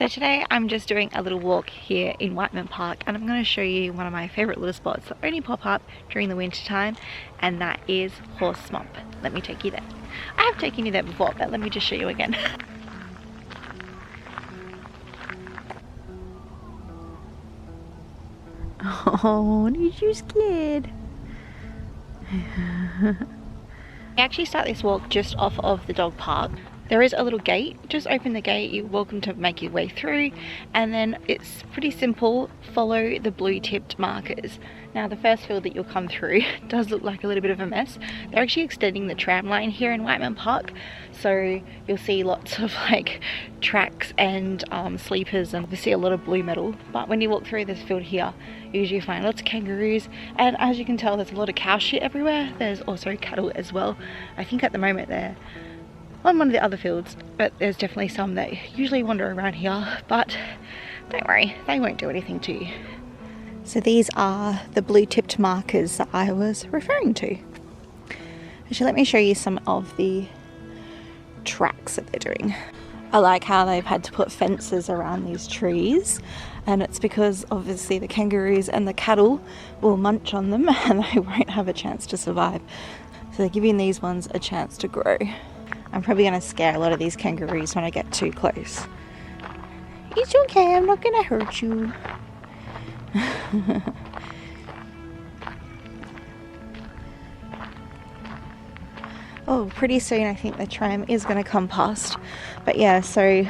So today I'm just doing a little walk here in Whiteman Park, and I'm going to show you one of my favourite little spots that only pop up during the winter time, and that is Horse Swamp. Let me take you there. I have taken you there before, but let me just show you again. Oh, aren't you scared? I actually start this walk just off of the dog park. There is a little gate. Just open the gate, you're welcome to make your way through, and then it's pretty simple. Follow the blue tipped markers. Now the first field that you'll come through does look like a little bit of a mess. They're actually extending the tram line here in Whiteman Park, so you'll see lots of like tracks and sleepers, and obviously a lot of blue metal. But when you walk through this field here, you usually find lots of kangaroos, and as you can tell, there's a lot of cow shit everywhere. There's also cattle as well. I think at the moment they're on one of the other fields, but there's definitely some that usually wander around here, but don't worry, they won't do anything to you. So these are the blue tipped markers that I was referring to. Actually, let me show you some of the tracks that they're doing. I like how they've had to put fences around these trees, and it's because obviously the kangaroos and the cattle will munch on them and they won't have a chance to survive. So they're giving these ones a chance to grow. I'm probably going to scare a lot of these kangaroos when I get too close. It's okay, I'm not going to hurt you. Oh, pretty soon I think the tram is going to come past. But yeah, so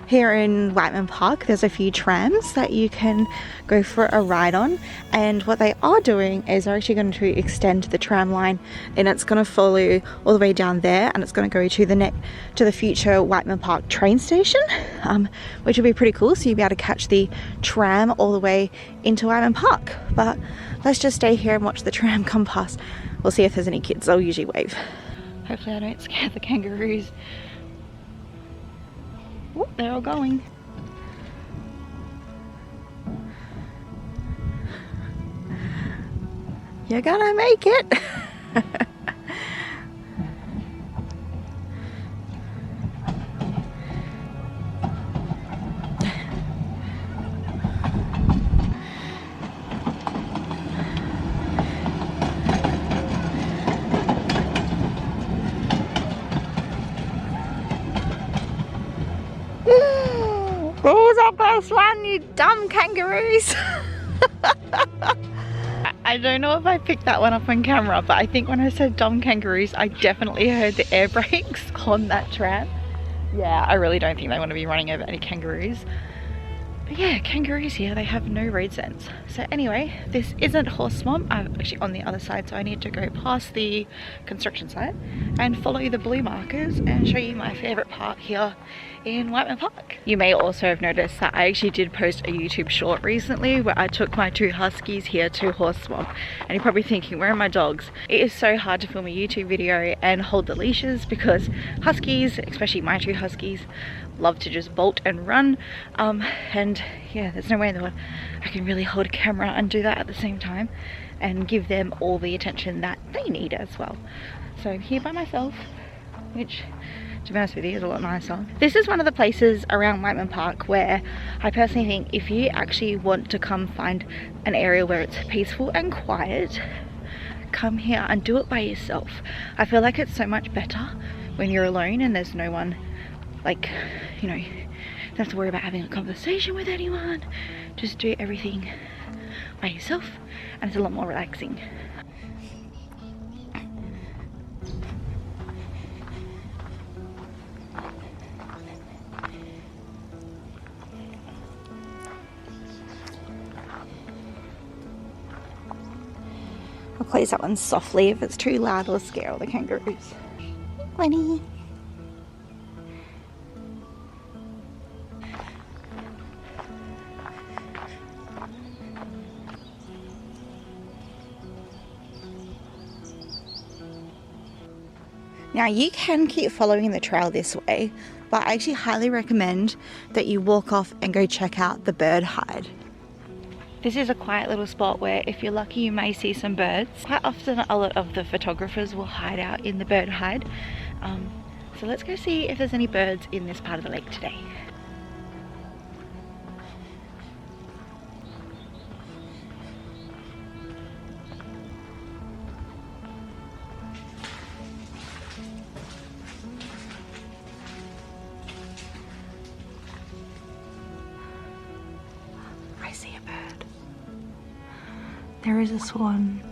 here in Whiteman Park there's a few trams that you can go for a ride on, and what they are doing is they're actually going to extend the tram line, and it's going to follow all the way down there, and it's going to go to the future Whiteman Park train station, which will be pretty cool. So you'll be able to catch the tram all the way into Whiteman Park. But let's just stay here and watch the tram come past. We'll see if there's any kids. I'll usually wave. Hopefully I don't scare the kangaroos. Oh, they're all going. You're gonna make it. Who's our first one, you dumb kangaroos? I don't know if I picked that one up on camera, but I think when I said dumb kangaroos, I definitely heard the air brakes on that tram. Yeah, I really don't think they want to be running over any kangaroos. But yeah, kangaroos here, they have no road sense. So anyway, this isn't Horse Swamp. I'm actually on the other side, so I need to go past the construction site and follow the blue markers and show you my favourite part here in Whiteman Park. You may also have noticed that I actually did post a YouTube short recently where I took my two huskies here to Horse Swamp, and you're probably thinking, where are my dogs? It is so hard to film a YouTube video and hold the leashes because huskies, especially my two huskies, love to just bolt and run, and yeah, there's no way in the world I can really hold a camera and do that at the same time and give them all the attention that they need as well. So I'm here by myself, which to be honest with you is a lot nicer. This is one of the places around Whiteman Park where I personally think if you actually want to come find an area where it's peaceful and quiet, come here and do it by yourself. I feel like it's so much better when you're alone and there's no one, like, you know, you don't have to worry about having a conversation with anyone. Just do everything by yourself, and it's a lot more relaxing. I'll close that one softly if it's too loud or scare all the kangaroos. Lenny. Now you can keep following the trail this way, but I actually highly recommend that you walk off and go check out the bird hide. This is a quiet little spot where if you're lucky you may see some birds. Quite often a lot of the photographers will hide out in the bird hide. So let's go see if there's any birds in this part of the lake today. I see a bird. There is a swan.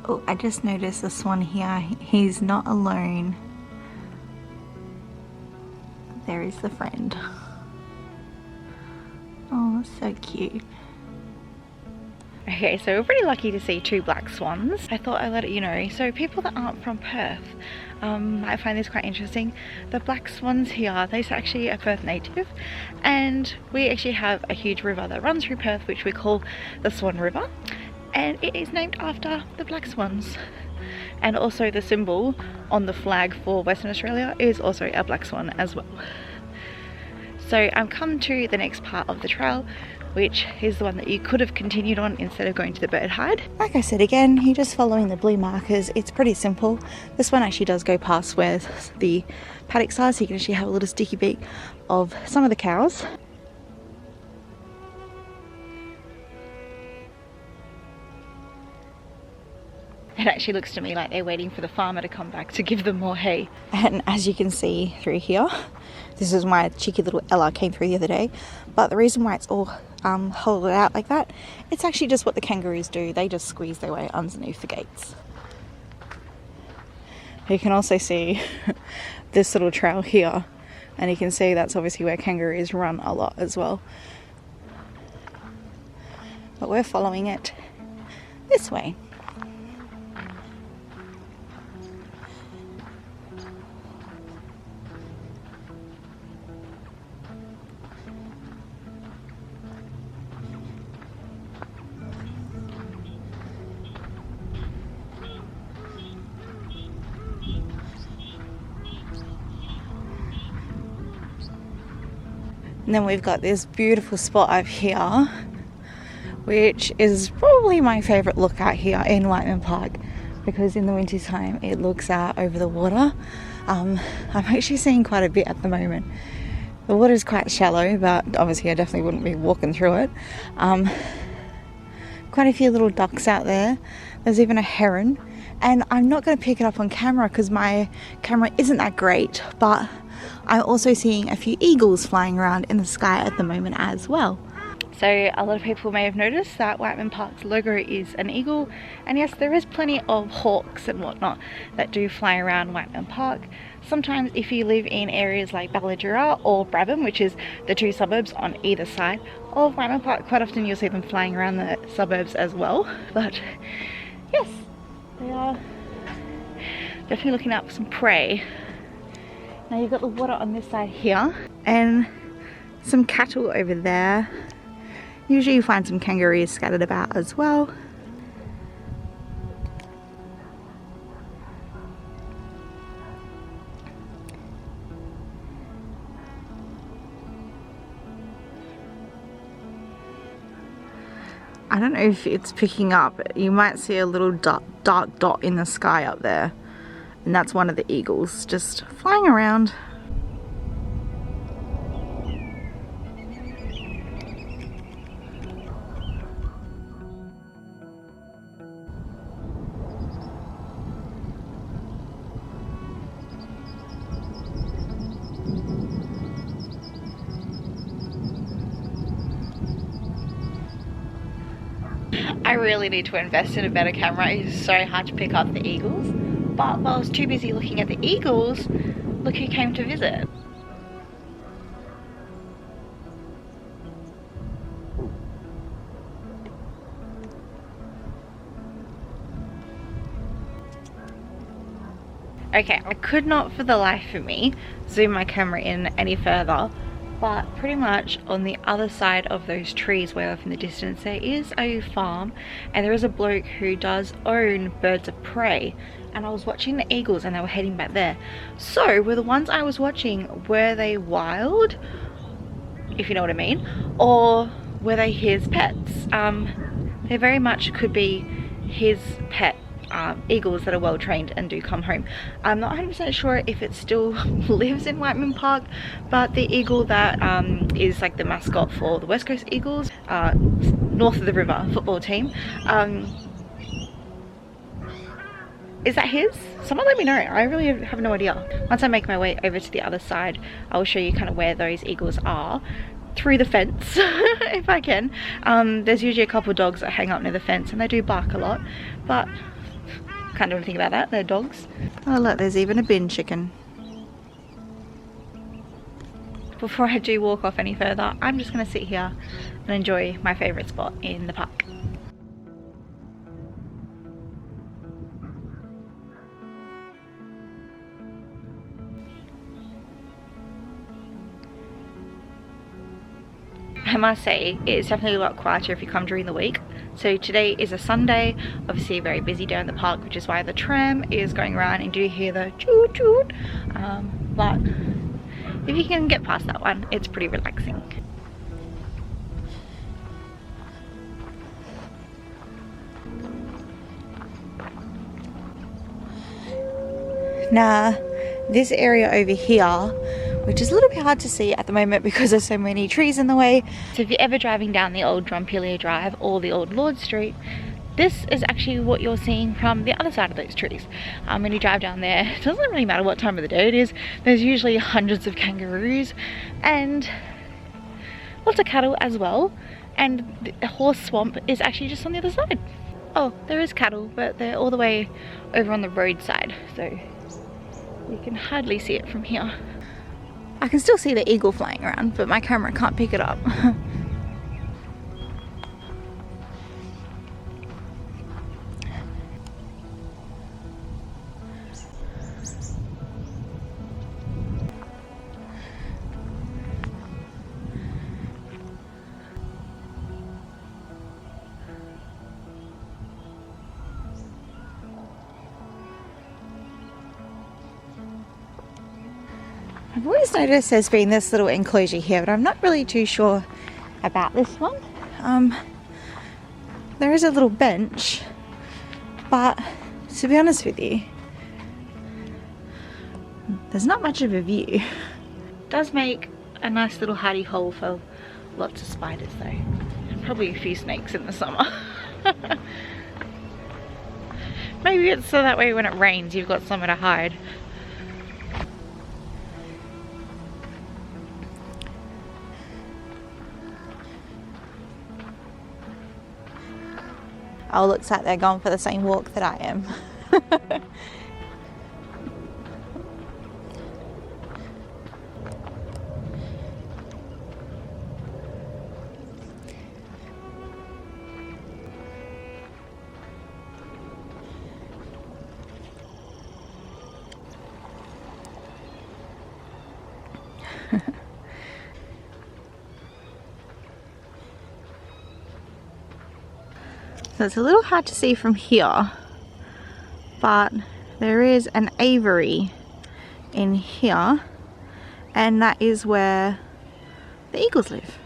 Oh, I just noticed the swan here. He's not alone. There is the friend. Oh, so cute. Okay, so we're pretty lucky to see 2 black swans. I thought I'd let you know. So people that aren't from Perth might find this quite interesting. The black swans here, they're actually a Perth native, and we actually have a huge river that runs through Perth which we call the Swan River, and it is named after the black swans. And also the symbol on the flag for Western Australia is also a black swan as well. So I'm come to the next part of the trail, which is the one that you could have continued on instead of going to the bird hide. Like I said again, you're just following the blue markers. It's pretty simple. This one actually does go past where the paddocks are, so you can actually have a little sticky beak of some of the cows. It actually looks to me like they're waiting for the farmer to come back to give them more hay. And as you can see through here, this is my cheeky little Ella came through the other day. But the reason why it's all hollowed out like that, it's actually just what the kangaroos do. They just squeeze their way underneath the gates. You can also see this little trail here, and you can see that's obviously where kangaroos run a lot as well. But we're following it this way. And then we've got this beautiful spot over here, which is probably my favourite look out here in Whiteman Park, because in the winter time it looks out over the water. I'm actually seeing quite a bit at the moment. The water is quite shallow, but obviously I definitely wouldn't be walking through it. Quite a few little ducks out there. There's even a heron, and I'm not going to pick it up on camera because my camera isn't that great, but I'm also seeing a few eagles flying around in the sky at the moment as well. So a lot of people may have noticed that Whiteman Park's logo is an eagle, and yes, there is plenty of hawks and whatnot that do fly around Whiteman Park. Sometimes if you live in areas like Balladura or Brabham, which is the 2 suburbs on either side of Whiteman Park, quite often you'll see them flying around the suburbs as well. But yes, they are definitely looking out for some prey. Now you've got the water on this side here and some cattle over there. Usually you find some kangaroos scattered about as well. I don't know if it's picking up. You might see a little dark dot in the sky up there. And that's one of the eagles just flying around. I really need to invest in a better camera. It's so hard to pick up the eagles. But while I was too busy looking at the eagles, look who came to visit. Okay, I could not for the life of me zoom my camera in any further, but pretty much on the other side of those trees way off in the distance there is a farm, and there is a bloke who does own birds of prey, and I was watching the eagles and they were heading back there. So were the ones I was watching, were they wild, if you know what I mean, or were they his pets? They very much could be his pet eagles that are well trained and do come home. I'm not 100% sure if it still lives in Whiteman Park, but the eagle that is like the mascot for the West Coast Eagles, north of the river football team, is that his? Someone let me know. I really have no idea. Once I make my way over to the other side, I will show you kind of where those eagles are through the fence if I can. There's usually a couple of dogs that hang up near the fence and they do bark a lot, but can't do anything about that. They're dogs. Oh look, there's even a bin chicken. Before I do walk off any further, I'm just going to sit here and enjoy my favourite spot in the park. I must say, it's definitely a lot quieter if you come during the week. So today is a Sunday, obviously a very busy day in the park, which is why the tram is going around and you do hear the toot toot. But if you can get past that one, it's pretty relaxing. Now, this area over here, which is a little bit hard to see at the moment because there's so many trees in the way. So if you're ever driving down the old Drumpelia Drive or the old Lord Street, this is actually what you're seeing from the other side of those trees. When you drive down there, it doesn't really matter what time of the day it is, there's usually hundreds of kangaroos and lots of cattle as well. And the horse swamp is actually just on the other side. Oh, there is cattle, but they're all the way over on the roadside, so you can hardly see it from here. I can still see the eagle flying around, but my camera can't pick it up. I've always noticed there's been this little enclosure here, but I'm not really too sure about this one. There is a little bench, but to be honest with you, there's not much of a view. It does make a nice little hidey hole for lots of spiders though, and probably a few snakes in the summer. Maybe it's so that way when it rains you've got somewhere to hide. Oh, looks like they're going for the same walk that I am. So it's a little hard to see from here, but there is an aviary in here, and that is where the eagles live.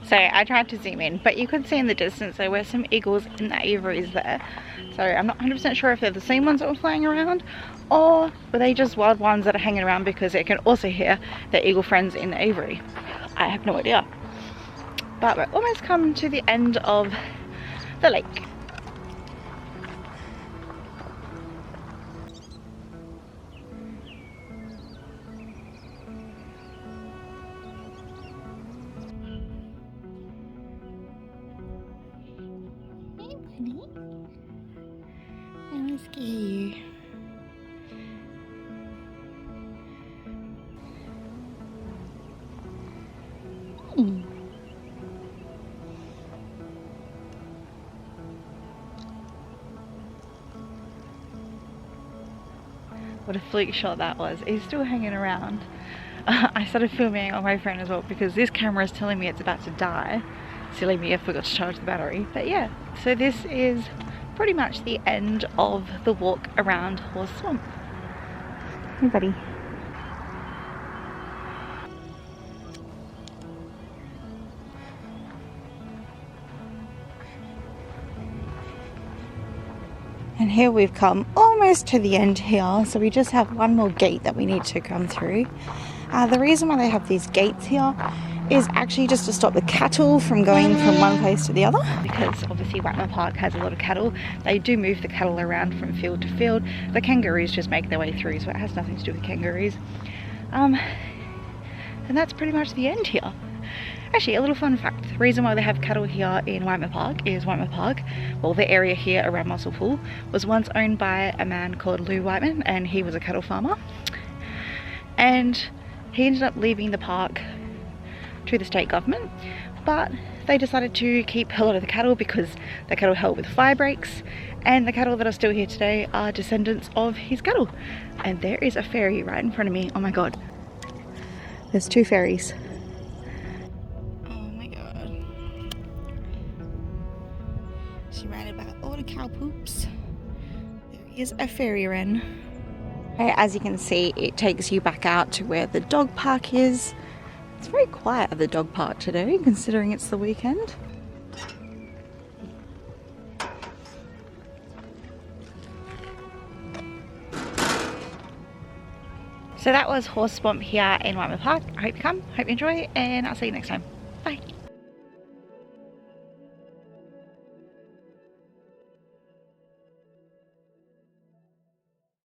So I tried to zoom in, but you could see in the distance there were some eagles in the aviaries there. So I'm not 100% sure if they're the same ones that were flying around, or were they just wild ones that are hanging around because they can also hear their eagle friends in the aviary. I have no idea. But we're almost come to the end of the lake. I want to scare you. What a fluke shot that was. He's still hanging around. I started filming on my phone as well because this camera is telling me it's about to die. Silly me, I forgot to charge the battery. But yeah, so this is pretty much the end of the walk around Horse Swamp. Hey buddy. And here we've come almost to the end here, so we just have one more gate that we need to come through. The reason why they have these gates here is actually just to stop the cattle from going from one place to the other, because obviously Whiteman Park has a lot of cattle. They do move the cattle around from field to field. The kangaroos just make their way through, so it has nothing to do with kangaroos. And that's pretty much the end here. Actually, a little fun fact, the reason why they have cattle here in Whiteman Park is Whiteman Park, well, the area here around Muscle Pool, was once owned by a man called Whiteman, and he was a cattle farmer. And he ended up leaving the park to the state government, but they decided to keep a lot of the cattle because the cattle help with fire breaks, and the cattle that are still here today are descendants of his cattle. And there is a ferry right in front of me. Oh my god. There's two ferries. Surrounded by all the cow poops. There is a ferry wren. As you can see, it takes you back out to where the dog park is. It's very quiet at the dog park today, considering it's the weekend. So that was Horse Swamp here in Whiteman Park. I hope you come, hope you enjoy, and I'll see you next time. Bye.